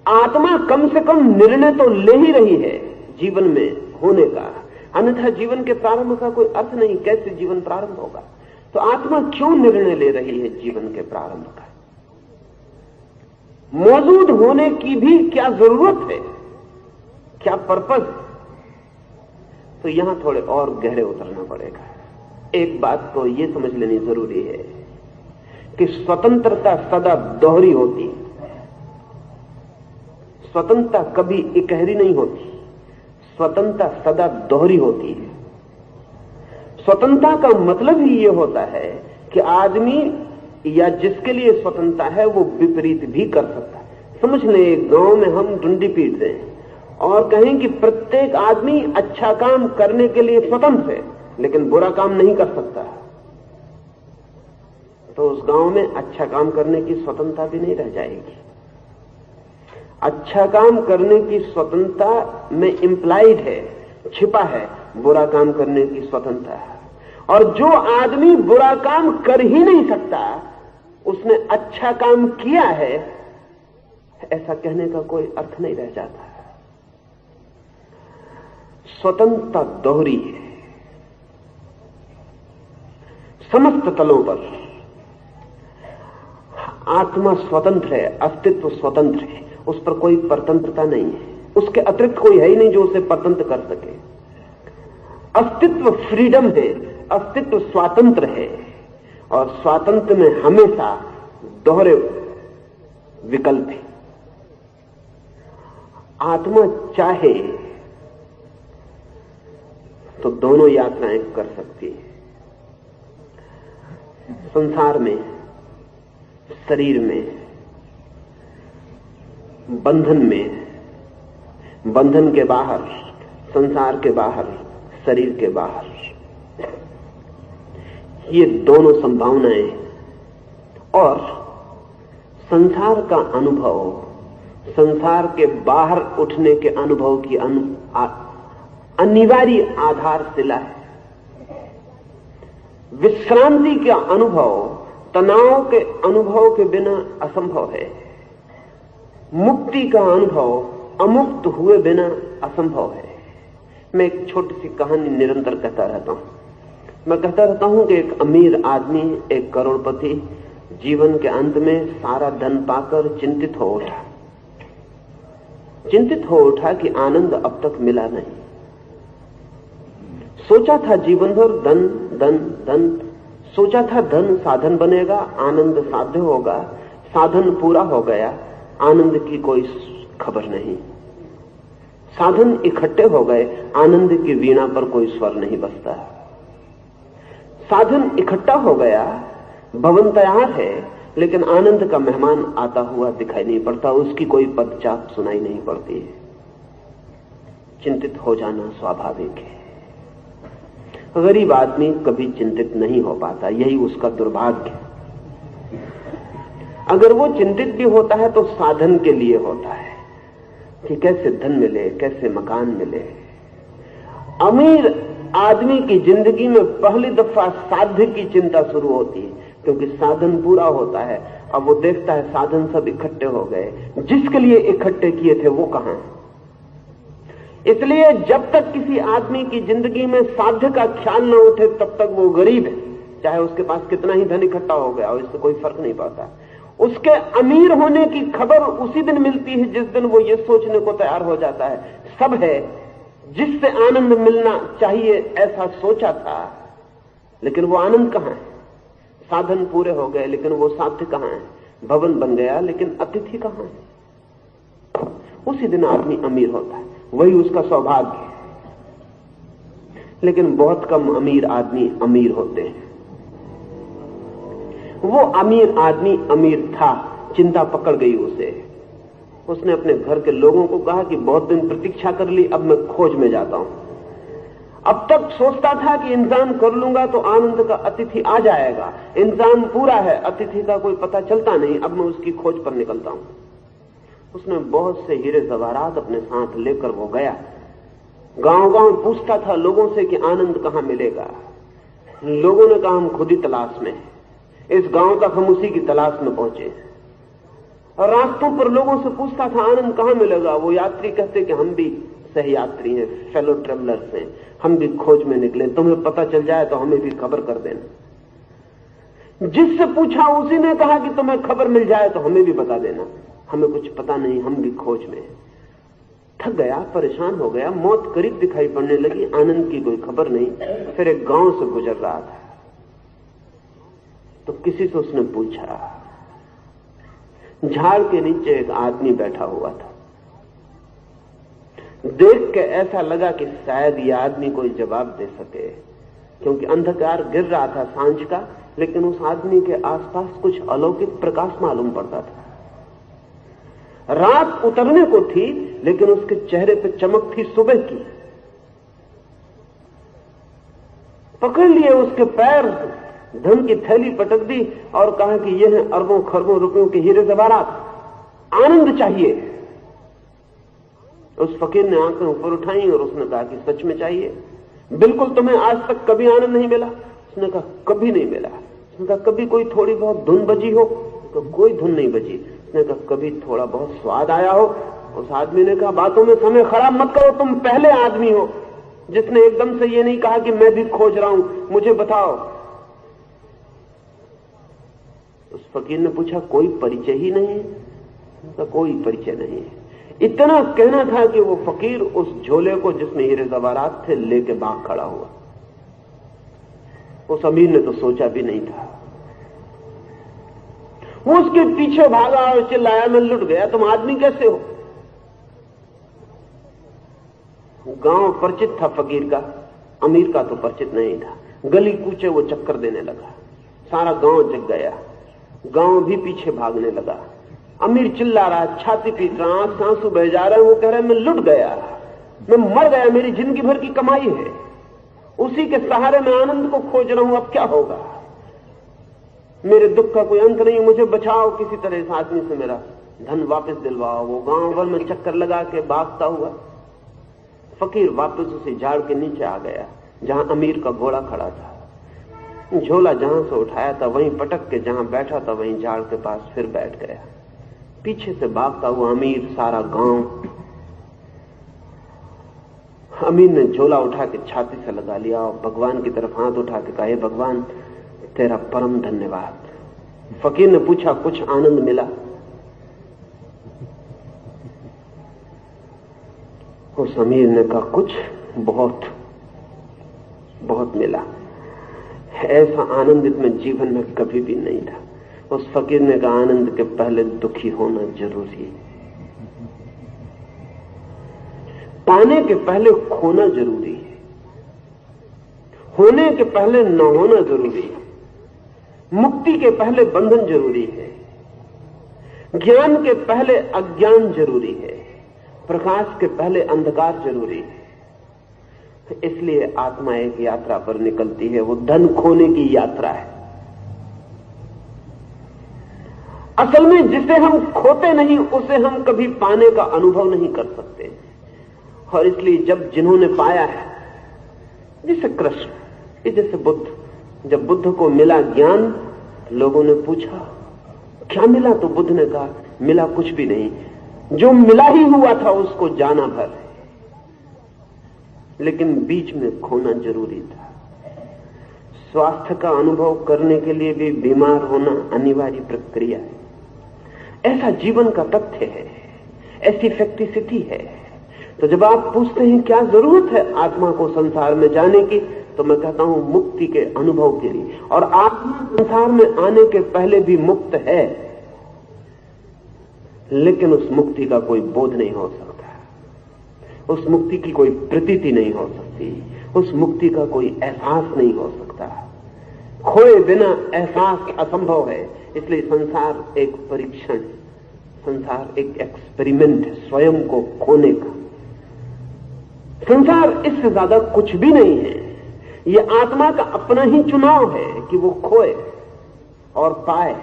आत्मा कम से कम निर्णय तो ले ही रही है जीवन में होने का, अन्यथा जीवन के प्रारंभ का कोई अर्थ नहीं। कैसे जीवन प्रारंभ होगा? तो आत्मा क्यों निर्णय ले रही है जीवन के प्रारंभ का? मौजूद होने की भी क्या जरूरत है, क्या पर्पज? तो यहां थोड़े और गहरे उतरना पड़ेगा। एक बात तो यह समझ लेनी जरूरी है कि स्वतंत्रता सदा दोहरी होती है। स्वतंत्रता कभी इकहरी नहीं होती, स्वतंत्रता सदा दोहरी होती है। स्वतंत्रता का मतलब ही यह होता है कि आदमी या जिसके लिए स्वतंत्रता है वो विपरीत भी कर सकता है। समझ लें, एक गांव में हम डुंडी पीट दें और कहें कि प्रत्येक आदमी अच्छा काम करने के लिए स्वतंत्र है लेकिन बुरा काम नहीं कर सकता, तो उस गांव में अच्छा काम करने की स्वतंत्रता भी नहीं रह जाएगी। अच्छा काम करने की स्वतंत्रता में इंप्लाइड है, छिपा है बुरा काम करने की स्वतंत्रता है। और जो आदमी बुरा काम कर ही नहीं सकता उसने अच्छा काम किया है, ऐसा कहने का कोई अर्थ नहीं रह जाता। स्वतंत्रता दोहरी है समस्त तलों पर। आत्मा स्वतंत्र है, अस्तित्व स्वतंत्र है, उस पर कोई परतंत्रता नहीं है, उसके अतिरिक्त कोई है ही नहीं जो उसे परतंत्र कर सके। अस्तित्व फ्रीडम है, अस्तित्व स्वातंत्र है, और स्वातंत्र में हमेशा दोहरे विकल्प है। आत्मा चाहे तो दोनों यात्राएं कर सकती है। संसार में, शरीर में, बंधन में, बंधन के बाहर, संसार के बाहर, शरीर के बाहर, ये दोनों संभावनाएं और संसार का अनुभव, संसार के बाहर उठने के अनुभव की अनिवार्य आधारशिला है। विश्रांति का अनुभव तनाव के अनुभव के बिना असंभव है। मुक्ति का अनुभव अमुक्त हुए बिना असंभव है। मैं एक छोटी सी कहानी निरंतर कहता रहता हूं। मैं कहता रहता हूं कि एक अमीर आदमी, एक करोड़पति जीवन के अंत में सारा धन पाकर चिंतित हो उठा। चिंतित हो उठा कि आनंद अब तक मिला नहीं। सोचा था जीवन भर धन धन धन, सोचा था धन साधन बनेगा, आनंद साध्य होगा। साधन पूरा हो गया, आनंद की कोई खबर नहीं। साधन इकट्ठे हो गए, आनंद की वीणा पर कोई स्वर नहीं बजता। साधन इकट्ठा हो गया, भवन तैयार है, लेकिन आनंद का मेहमान आता हुआ दिखाई नहीं पड़ता, उसकी कोई पदचाप सुनाई नहीं पड़ती। चिंतित हो जाना स्वाभाविक है। गरीब आदमी कभी चिंतित नहीं हो पाता, यही उसका दुर्भाग्य है। अगर वो चिंतित भी होता है तो साधन के लिए होता है कि कैसे धन मिले, कैसे मकान मिले। अमीर आदमी की जिंदगी में पहली दफा साध्य की चिंता शुरू होती है, क्योंकि साधन पूरा होता है। अब वो देखता है साधन सब इकट्ठे हो गए, जिसके लिए इकट्ठे किए थे वो कहां है। इसलिए जब तक किसी आदमी की जिंदगी में साध्य का ख्याल न उठे तब तक वो गरीब है, चाहे उसके पास कितना ही धन इकट्ठा हो गया और इससे कोई फर्क नहीं पड़ता। उसके अमीर होने की खबर उसी दिन मिलती है जिस दिन वो ये सोचने को तैयार हो जाता है सब है जिससे आनंद मिलना चाहिए, ऐसा सोचा था, लेकिन वो आनंद कहां है। साधन पूरे हो गए लेकिन वो साध्य कहां है। भवन बन गया लेकिन अतिथि कहां है। उसी दिन आदमी अमीर होता है, वही उसका सौभाग्य है। लेकिन बहुत कम अमीर आदमी अमीर होते हैं। वो अमीर आदमी अमीर था, चिंता पकड़ गई उसे। उसने अपने घर के लोगों को कहा कि बहुत दिन प्रतीक्षा कर ली, अब मैं खोज में जाता हूं। अब तक सोचता था कि इंतजाम कर लूंगा तो आनंद का अतिथि आ जाएगा। इंतजाम पूरा है, अतिथि का कोई पता चलता नहीं, अब मैं उसकी खोज पर निकलता हूं। उसने बहुत से हीरे जवाहरात अपने साथ लेकर वो गया। गांव गांव पूछता था लोगों से कि आनंद कहां मिलेगा। लोगों ने कहा हम खुद ही तलाश में, इस गांव तक हम उसी की तलाश में पहुंचे। और रास्तों पर लोगों से पूछता था आनंद कहां मिलेगा। वो यात्री कहते कि हम भी सही यात्री हैं, फेलो ट्रेवलर्स हैं, हम भी खोज में निकले, तुम्हें पता चल जाए तो हमें भी खबर कर देना। जिससे पूछा उसी ने कहा कि तुम्हें खबर मिल जाए तो हमें भी बता देना, हमें कुछ पता नहीं, हम भी खोज में। थक गया, परेशान हो गया, मौत करीब दिखाई पड़ने लगी, आनंद की कोई खबर नहीं। फिर एक गांव से गुजर रहा था तो किसी से उसने पूछा। झाड़ के नीचे एक आदमी बैठा हुआ था। देख के ऐसा लगा कि शायद यह आदमी कोई जवाब दे सके, क्योंकि अंधकार गिर रहा था सांझ का, लेकिन उस आदमी के आसपास कुछ अलौकिक प्रकाश मालूम पड़ता था। रात उतरने को थी लेकिन उसके चेहरे पे चमक थी सुबह की। पकड़ लिए उसके पैर, धन की थैली पटक दी और कहा कि यह है अरबों खरबों रुपयों के हीरे जवाहरात, आनंद चाहिए। उस फकीर ने आंखें ऊपर उठाई और उसने कहा कि सच में चाहिए? बिल्कुल, तुम्हें आज तक कभी आनंद नहीं मिला? उसने कहा कभी नहीं मिला। उसने कहा कभी कोई थोड़ी बहुत धुन बजी हो? तो कोई धुन नहीं बजी। उसने कहा कभी थोड़ा बहुत स्वाद आया हो? उस आदमी ने कहा बातों में समय खराब मत करो, तुम पहले आदमी हो जिसने एकदम से ये नहीं कहा कि मैं भी खोज रहा हूं, मुझे बताओ। उस फकीर ने पूछा कोई परिचय ही नहीं? उनका कोई परिचय नहीं है। इतना कहना था कि वो फकीर उस झोले को जिसमें हीरे जवाहरात थे लेके भाग खड़ा हुआ। उस अमीर ने तो सोचा भी नहीं था। वो उसके पीछे भागा और चिल्लाया मैं लुट गया, तुम आदमी कैसे हो? गांव परिचित था फकीर का, अमीर का तो परिचित नहीं था। गली कूचे वो चक्कर देने लगा, सारा गांव जग गया, गांव भी पीछे भागने लगा। अमीर चिल्ला रहा, छाती पीट रहा, आंख आंसू बह जा रहे हैं। वो कह रहा है मैं लुट गया, मैं मर गया, मेरी जिंदगी भर की कमाई है, उसी के सहारे मैं आनंद को खोज रहा हूं, अब क्या होगा? मेरे दुख का कोई अंत नहीं, मुझे बचाओ, किसी तरह इस आदमी से मेरा धन वापस दिलवाओ। वो गांव भर में चक्कर लगा के भागता हुआ फकीर वापस उसी झाड़ के नीचे आ गया जहां अमीर का घोड़ा खड़ा था। झोला जहां से उठाया था वहीं पटक के जहां बैठा था वहीं झाड़ के पास फिर बैठ गया। पीछे से भागता हुआ अमीर, सारा गांव। अमीर ने झोला उठा के छाती से लगा लिया और भगवान की तरफ हाथ उठा के कहा हे भगवान तेरा परम धन्यवाद। फकीर ने पूछा कुछ आनंद मिला? उस अमीर ने कहा कुछ, बहुत बहुत मिला, ऐसा आनंद इतने जीवन में कभी भी नहीं था। उस फकीर ने कहा आनंद के पहले दुखी होना जरूरी है, पाने के पहले खोना जरूरी है, होने के पहले न होना जरूरी है, मुक्ति के पहले बंधन जरूरी है, ज्ञान के पहले अज्ञान जरूरी है, प्रकाश के पहले अंधकार जरूरी है। इसलिए आत्मा एक यात्रा पर निकलती है, वो धन खोने की यात्रा है। असल में जिसे हम खोते नहीं उसे हम कभी पाने का अनुभव नहीं कर सकते। और इसलिए जब जिन्होंने पाया है, जैसे कृष्ण, जैसे बुद्ध, जब बुद्ध को मिला ज्ञान, लोगों ने पूछा क्या मिला? तो बुद्ध ने कहा मिला कुछ भी नहीं, जो मिला ही हुआ था उसको जाना भर, लेकिन बीच में खोना जरूरी था। स्वास्थ्य का अनुभव करने के लिए भी बीमार होना अनिवार्य प्रक्रिया है। ऐसा जीवन का तथ्य है, ऐसी फैक्टिसिटी है। तो जब आप पूछते हैं क्या जरूरत है आत्मा को संसार में जाने की, तो मैं कहता हूं मुक्ति के अनुभव के लिए। और आत्मा संसार में आने के पहले भी मुक्त है, लेकिन उस मुक्ति का कोई बोध नहीं हो सकता, उस मुक्ति की कोई प्रतीति नहीं हो सकती, उस मुक्ति का कोई एहसास नहीं हो सकता। खोए बिना एहसास असंभव है। इसलिए संसार एक परीक्षण, संसार एक एक्सपेरिमेंट है स्वयं को खोने का। संसार इससे ज्यादा कुछ भी नहीं है। यह आत्मा का अपना ही चुनाव है कि वो खोए और पाए।